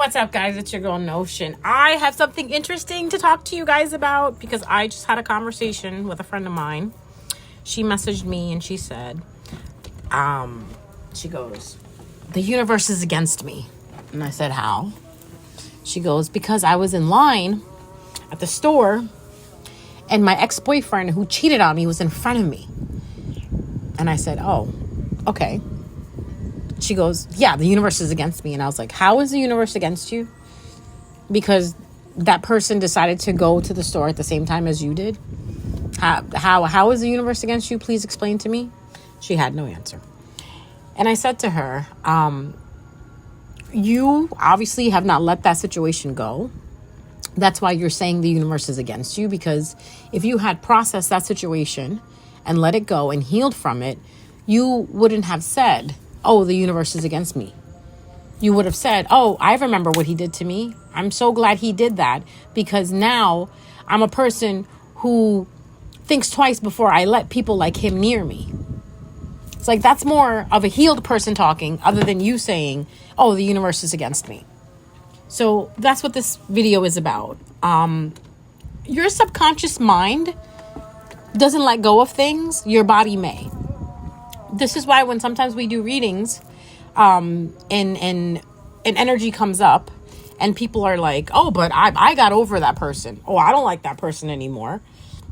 What's up, guys? It's your girl Notion. I have something interesting to talk to you guys about because I just had a conversation with a friend of mine. She messaged me and she said, she goes, the universe is against me. And I said, how? She goes, because I was in line at the store and my ex-boyfriend who cheated on me was in front of me. And I said, oh, okay. She goes, yeah, the universe is against me. And I was like, how is the universe against you? Because that person decided to go to the store at the same time as you did. How is the universe against you? Please explain to me. She had no answer. And I said to her, you obviously have not let that situation go. That's why you're saying the universe is against you. Because if you had processed that situation and let it go and healed from it, you wouldn't have said, oh, the universe is against me. You would have said, oh, I remember what he did to me. I'm so glad he did that because now I'm a person who thinks twice before I let people like him near me. It's like that's more of a healed person talking other than you saying, oh, the universe is against me. So that's what this video is about. Your subconscious mind doesn't let go of things. Your body may. This is why when sometimes we do readings, and energy comes up and people are like, oh, but I got over that person. Oh, I don't like that person anymore.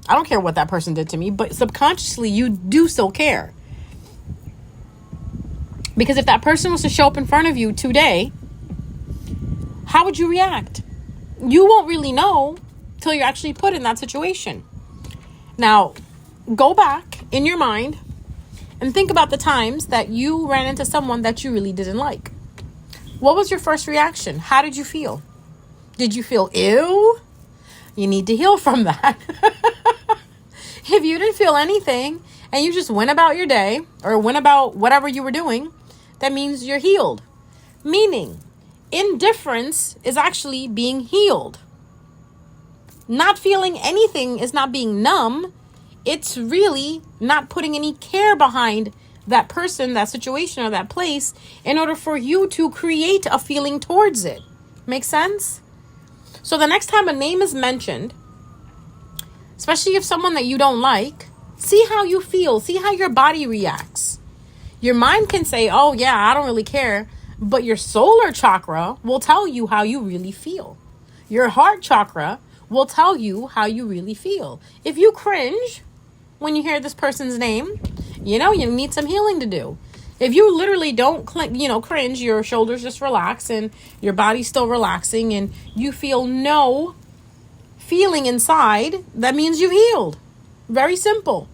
I don't care what that person did to me. But subconsciously, you do still care. Because if that person was to show up in front of you today, how would you react? You won't really know till you're actually put in that situation. Now, go back in your mind and think about the times that you ran into someone that you really didn't like. What was your first reaction? How did you feel? Did you feel ew? You need to heal from that. If you didn't feel anything and you just went about your day or went about whatever you were doing, that means you're healed. Meaning, indifference is actually being healed. Not feeling anything is not being numb. It's really not putting any care behind that person, that situation, or that place in order for you to create a feeling towards it. Make sense? So the next time a name is mentioned, especially if someone that you don't like, see how you feel. See how your body reacts. Your mind can say, oh yeah, I don't really care. But your solar chakra will tell you how you really feel. Your heart chakra will tell you how you really feel. If you cringe when you hear this person's name, you need some healing to do. If you literally don't cringe, your shoulders just relax and your body's still relaxing and you feel no feeling inside, that means you've healed. Very simple.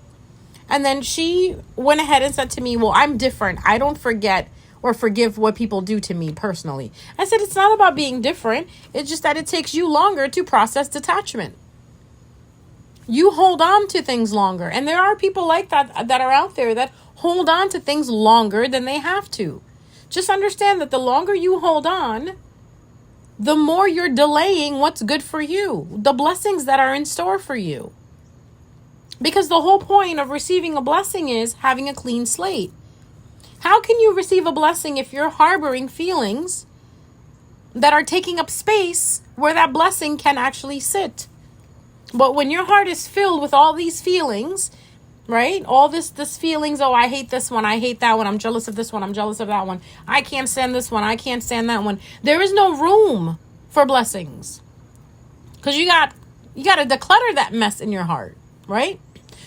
And then she went ahead and said to me, well, I'm different. I don't forget or forgive what people do to me personally. I said, it's not about being different. It's just that it takes you longer to process detachment. You hold on to things longer. And there are people like that are out there that hold on to things longer than they have to. Just understand that the longer you hold on, the more you're delaying what's good for you, the blessings that are in store for you. Because the whole point of receiving a blessing is having a clean slate. How can you receive a blessing if you're harboring feelings that are taking up space where that blessing can actually sit? But when your heart is filled with all these feelings, right? All this feelings, oh, I hate this one, I hate that one, I'm jealous of this one, I'm jealous of that one, I can't stand this one, I can't stand that one. There is no room for blessings. Because you got to declutter that mess in your heart, right?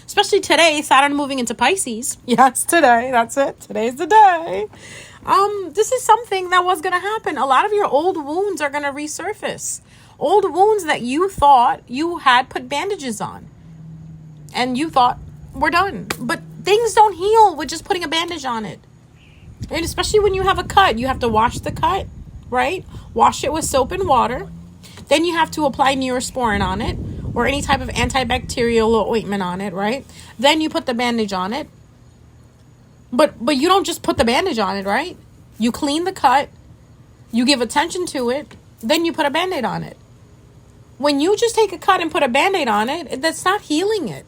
Especially today, Saturn moving into Pisces. Yes, today, that's it. Today's the day. This is something that was going to happen. A lot of your old wounds are going to resurface. Old wounds that you thought you had put bandages on. And you thought, we're done. But things don't heal with just putting a bandage on it. And especially when you have a cut, you have to wash the cut, right? Wash it with soap and water. Then you have to apply Neosporin on it or any type of antibacterial ointment on it, right? Then you put the bandage on it. But you don't just put the bandage on it, right? You clean the cut. You give attention to it. Then you put a Band-Aid on it. When you just take a cut and put a Band-Aid on it, that's not healing it.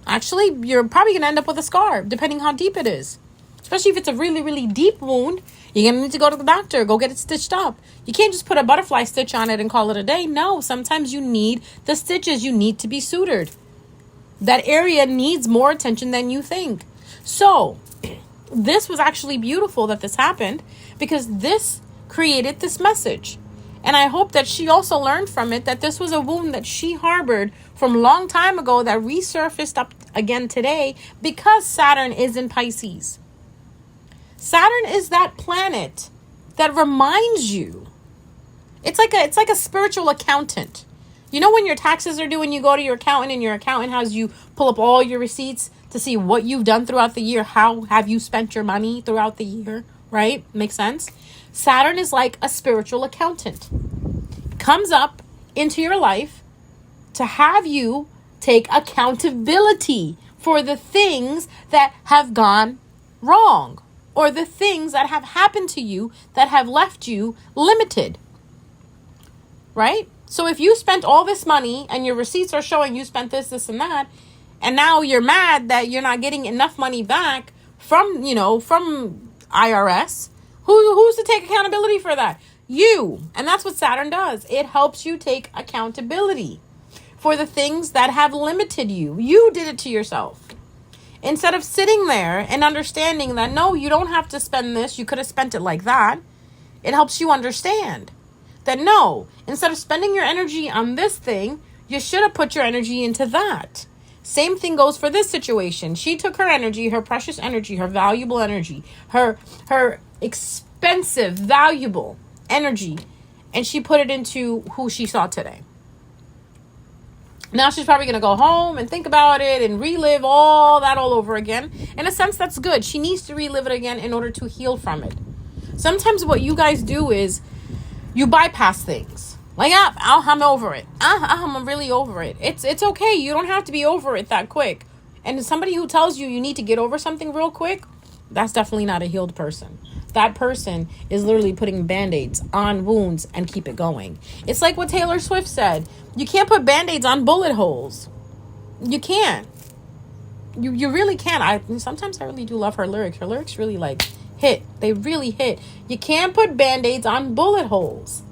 Actually, you're probably going to end up with a scar, depending how deep it is. Especially if it's a really, really deep wound, you're going to need to go to the doctor, go get it stitched up. You can't just put a butterfly stitch on it and call it a day. No, sometimes you need the stitches. You need to be sutured. That area needs more attention than you think. So this was actually beautiful that this happened, because this created this message. And I hope that she also learned from it that this was a wound that she harbored from a long time ago that resurfaced up again today because Saturn is in Pisces. Saturn is that planet that reminds you. It's like a spiritual accountant. You know when your taxes are due and you go to your accountant and your accountant has you pull up all your receipts to see what you've done throughout the year, how have you spent your money throughout the year, right? Makes sense? Saturn is like a spiritual accountant. Comes up into your life to have you take accountability for the things that have gone wrong or the things that have happened to you that have left you limited, right? So if you spent all this money and your receipts are showing you spent this, this, and that, and now you're mad that you're not getting enough money back from IRS, who's to take accountability for that? You. And that's what Saturn does. It helps you take accountability for the things that have limited you. You did it to yourself. Instead of sitting there and understanding that, no, you don't have to spend this, you could have spent it like that, it helps you understand that, no, instead of spending your energy on this thing, you should have put your energy into that. Same thing goes for this situation. She took her energy, her precious energy, her valuable energy, her expensive, valuable energy, and she put it into who she saw today. Now she's probably going to go home and think about it and relive all that all over again. In a sense, that's good. She needs to relive it again in order to heal from it. Sometimes what you guys do is you bypass things. Like, I'm over it. I'm really over it. It's okay. You don't have to be over it that quick. And somebody who tells you you need to get over something real quick, that's definitely not a healed person. That person is literally putting Band-Aids on wounds and keep it going. It's like what Taylor Swift said. You can't put Band-Aids on bullet holes. You can't. You really can't. Sometimes I really do love her lyrics. Her lyrics really hit. They really hit. You can't put Band-Aids on bullet holes.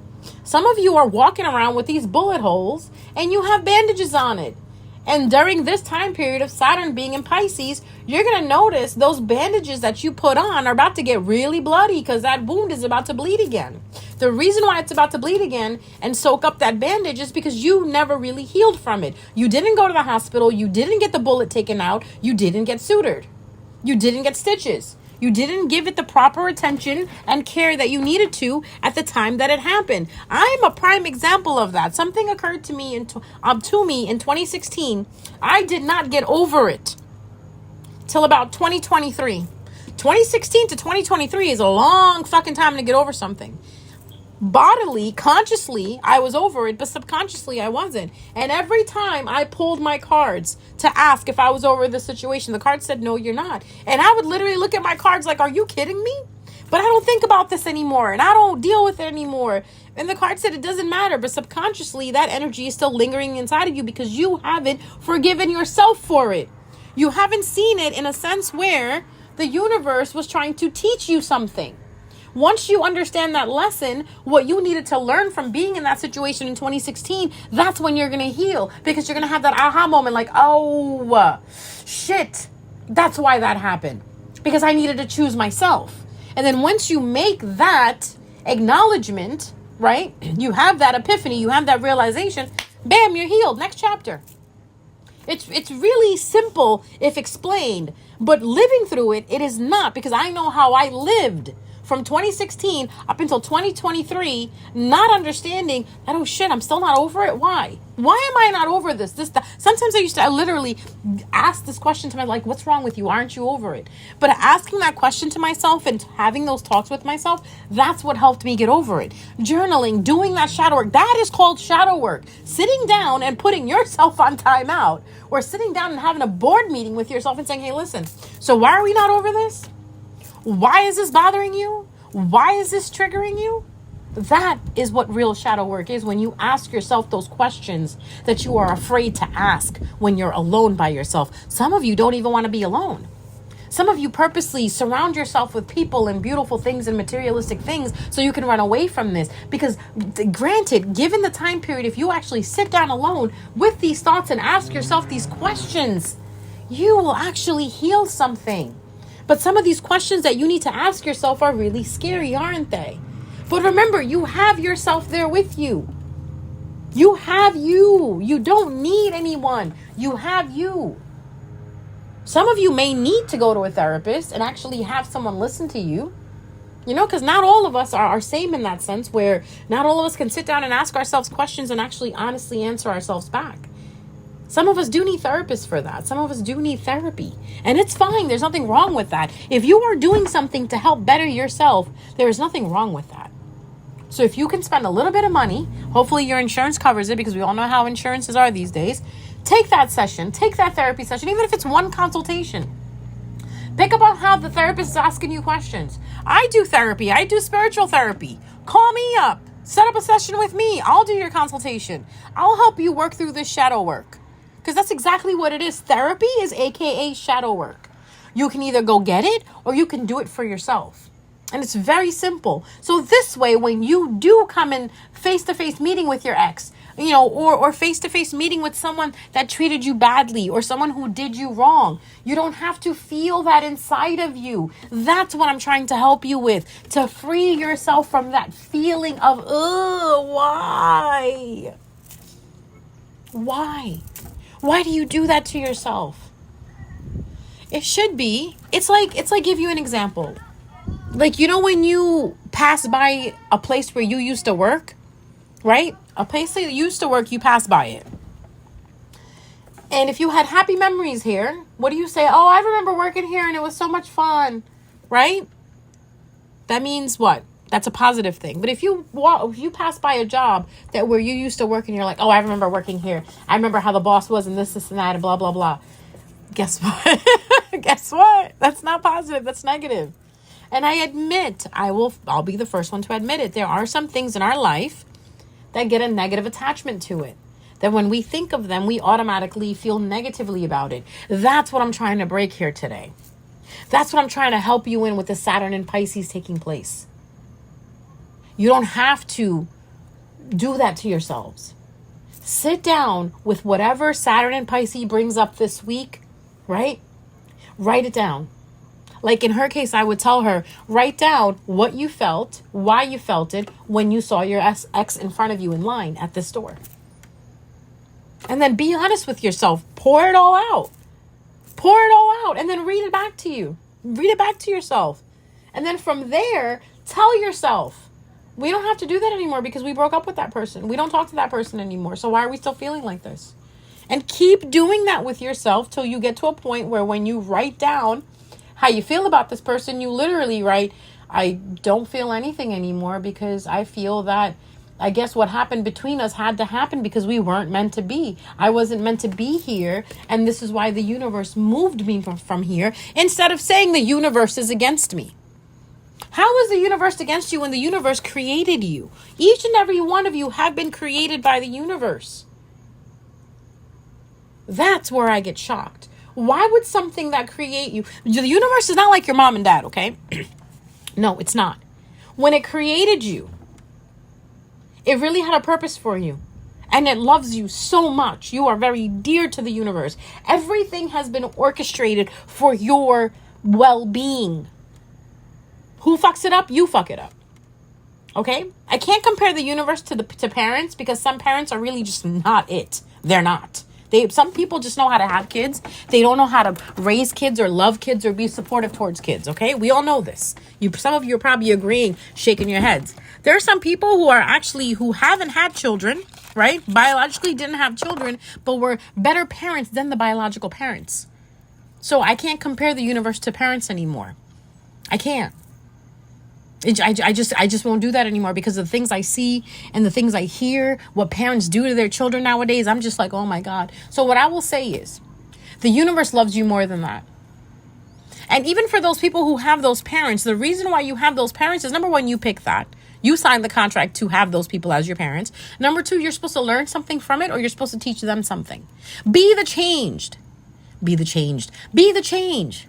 Some of you are walking around with these bullet holes and you have bandages on it. And during this time period of Saturn being in Pisces, you're going to notice those bandages that you put on are about to get really bloody because that wound is about to bleed again. The reason why it's about to bleed again and soak up that bandage is because you never really healed from it. You didn't go to the hospital. You didn't get the bullet taken out. You didn't get sutured. You didn't get stitches. You didn't give it the proper attention and care that you needed to at the time that it happened. I'm a prime example of that. Something occurred to me in 2016. I did not get over it till about 2023. 2016 to 2023 is a long fucking time to get over something. Bodily, consciously, I was over it, but subconsciously I wasn't. And every time I pulled my cards to ask if I was over the situation, the card said, no, you're not. And I would literally look at my cards like, are you kidding me? But I don't think about this anymore, and I don't deal with it anymore. And the card said it doesn't matter, but subconsciously that energy is still lingering inside of you because you haven't forgiven yourself for it. You haven't seen it in a sense where the universe was trying to teach you something. Once you understand that lesson, what you needed to learn from being in that situation in 2016, that's when you're going to heal, because you're going to have that aha moment like, oh, shit, that's why that happened, because I needed to choose myself. And then once you make that acknowledgement, right, you have that epiphany, you have that realization, bam, you're healed. Next chapter. It's really simple if explained, but living through it, it is not, because I know how I lived from 2016 up until 2023, not understanding that, oh shit, I'm still not over it. Why? Why am I not over this? Sometimes I literally ask this question to myself, like, what's wrong with you? Aren't you over it? But asking that question to myself and having those talks with myself, that's what helped me get over it. Journaling, doing that shadow work, that is called shadow work. Sitting down and putting yourself on timeout, or sitting down and having a board meeting with yourself and saying, hey, listen, so why are we not over this? Why is this bothering you? Why is this triggering you? That is what real shadow work is, when you ask yourself those questions that you are afraid to ask when you're alone by yourself. Some of you don't even want to be alone. Some of you purposely surround yourself with people and beautiful things and materialistic things so you can run away from this. Because granted, given the time period, if you actually sit down alone with these thoughts and ask yourself these questions, you will actually heal something. But some of these questions that you need to ask yourself are really scary, aren't they? But remember, you have yourself there with you. You have you. You don't need anyone. You have you. Some of you may need to go to a therapist and actually have someone listen to you. You know, because not all of us are same in that sense, where not all of us can sit down and ask ourselves questions and actually honestly answer ourselves back. Some of us do need therapists for that. Some of us do need therapy. And it's fine. There's nothing wrong with that. If you are doing something to help better yourself, there is nothing wrong with that. So if you can spend a little bit of money, hopefully your insurance covers it, because we all know how insurances are these days. Take that session, take that therapy session, even if it's one consultation. Pick up on how the therapist is asking you questions. I do therapy. I do spiritual therapy. Call me up. Set up a session with me. I'll do your consultation. I'll help you work through this shadow work. Because that's exactly what it is. Therapy is AKA shadow work. You can either go get it or you can do it for yourself. And it's very simple. So this way, when you do come in face-to-face meeting with your ex, you know, or face-to-face meeting with someone that treated you badly or someone who did you wrong, you don't have to feel that inside of you. That's what I'm trying to help you with, to free yourself from that feeling of, why? Why? Why do you do that to yourself? It should be. It's like give you an example. Like, you know, when you pass by a place where you used to work, right? A place that you used to work, you pass by it. And if you had happy memories here, what do you say? Oh, I remember working here and it was so much fun, right? That means what? That's a positive thing. But if you pass by a job that where you used to work and you're like, oh, I remember working here. I remember how the boss was and this and that and blah, blah, blah. Guess what? Guess what? That's not positive. That's negative. And I admit, I'll be the first one to admit it. There are some things in our life that get a negative attachment to it. That when we think of them, we automatically feel negatively about it. That's what I'm trying to break here today. That's what I'm trying to help you in with the Saturn and Pisces taking place. You don't have to do that to yourselves. Sit down with whatever Saturn and Pisces brings up this week, right? Write it down. Like in her case, I would tell her, write down what you felt, why you felt it when you saw your ex in front of you in line at the store. And then be honest with yourself. Pour it all out. Pour it all out and then read it back to you. Read it back to yourself. And then from there, tell yourself, we don't have to do that anymore because we broke up with that person. We don't talk to that person anymore. So why are we still feeling like this? And keep doing that with yourself till you get to a point where when you write down how you feel about this person, you literally write, I don't feel anything anymore because I feel that, I guess what happened between us had to happen because we weren't meant to be. I wasn't meant to be here. And this is why the universe moved me from here, instead of saying the universe is against me. How is the universe against you when the universe created you? Each and every one of you have been created by the universe. That's where I get shocked. Why would something that create you... The universe is not like your mom and dad, okay? No, it's not. When it created you, it really had a purpose for you. And it loves you so much. You are very dear to the universe. Everything has been orchestrated for your well-being. Who fucks it up? You fuck it up. Okay? I can't compare the universe to parents because some parents are really just not it. They're not. Some people just know how to have kids. They don't know how to raise kids or love kids or be supportive towards kids. Okay? We all know this. Some of you are probably agreeing, shaking your heads. There are some people who haven't had children, right? Biologically didn't have children, but were better parents than the biological parents. So I can't compare the universe to parents anymore. I can't. I just won't do that anymore because of the things I see and the things I hear, what parents do to their children nowadays. I'm just like, oh my God. So what I will say is the universe loves you more than that. And even for those people who have those parents, the reason why you have those parents is, number one, you pick that. You signed the contract to have those people as your parents. Number two, you're supposed to learn something from it or you're supposed to teach them something. Be the changed. Be the changed. Be the change.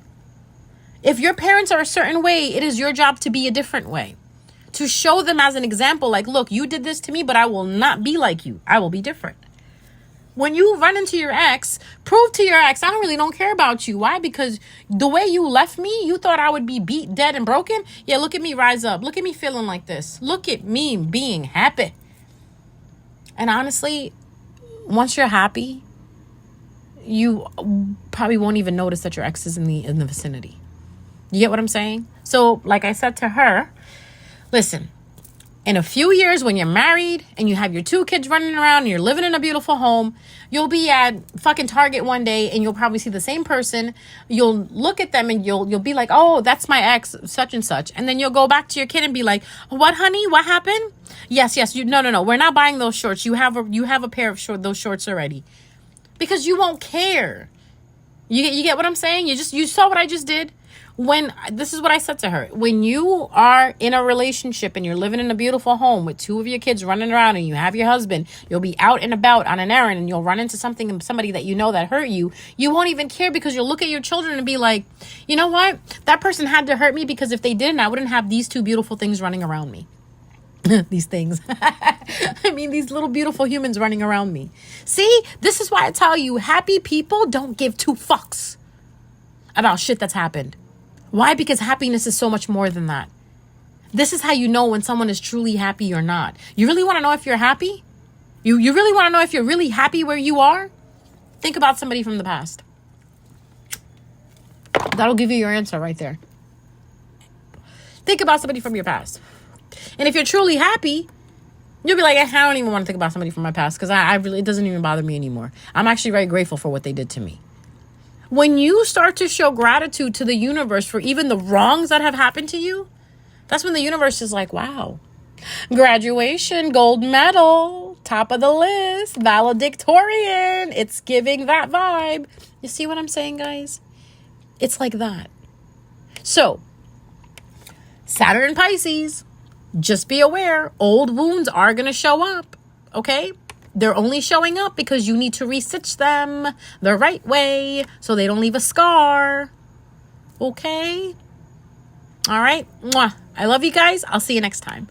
If your parents are a certain way, it is your job to be a different way. To show them as an example, like, look, you did this to me, but I will not be like you. I will be different. When you run into your ex, prove to your ex, I don't care about you. Why? Because the way you left me, you thought I would be beat, dead, and broken. Yeah, look at me rise up. Look at me feeling like this. Look at me being happy. And honestly, once you're happy, you probably won't even notice that your ex is in the vicinity. You get what I'm saying? So, like I said to her, listen, in a few years when you're married and you have your 2 kids running around and you're living in a beautiful home, you'll be at fucking Target one day and you'll probably see the same person. You'll look at them and you'll be like, oh, that's my ex, such and such. And then you'll go back to your kid and be like, what, honey? What happened? Yes. No. We're not buying those shorts. You have a pair of those shorts already. Because you won't care. You get what I'm saying? You saw what I just did? This is what I said to her. When you are in a relationship and you're living in a beautiful home with 2 of your kids running around and you have your husband, you'll be out and about on an errand and you'll run into somebody that you know that hurt you. You won't even care because you'll look at your children and be like, you know what? That person had to hurt me because if they didn't, I wouldn't have these 2 beautiful things running around me. These things. I mean, these little beautiful humans running around me. See, this is why I tell you, happy people don't give 2 fucks about shit that's happened. Why? Because happiness is so much more than that. This is how you know when someone is truly happy or not. You really want to know if you're happy? You really want to know if you're really happy where you are? Think about somebody from the past. That'll give you your answer right there. Think about somebody from your past. And if you're truly happy, you'll be like, I don't even want to think about somebody from my past because I really, it doesn't even bother me anymore. I'm actually very grateful for what they did to me. When you start to show gratitude to the universe for even the wrongs that have happened to you, that's when the universe is like, wow, graduation, gold medal, top of the list, valedictorian. It's giving that vibe. You see what I'm saying, guys? It's like that. So, Saturn and Pisces, just be aware, old wounds are going to show up, okay? They're only showing up because you need to restitch them the right way so they don't leave a scar, okay? All right? Mwah. I love you guys. I'll see you next time.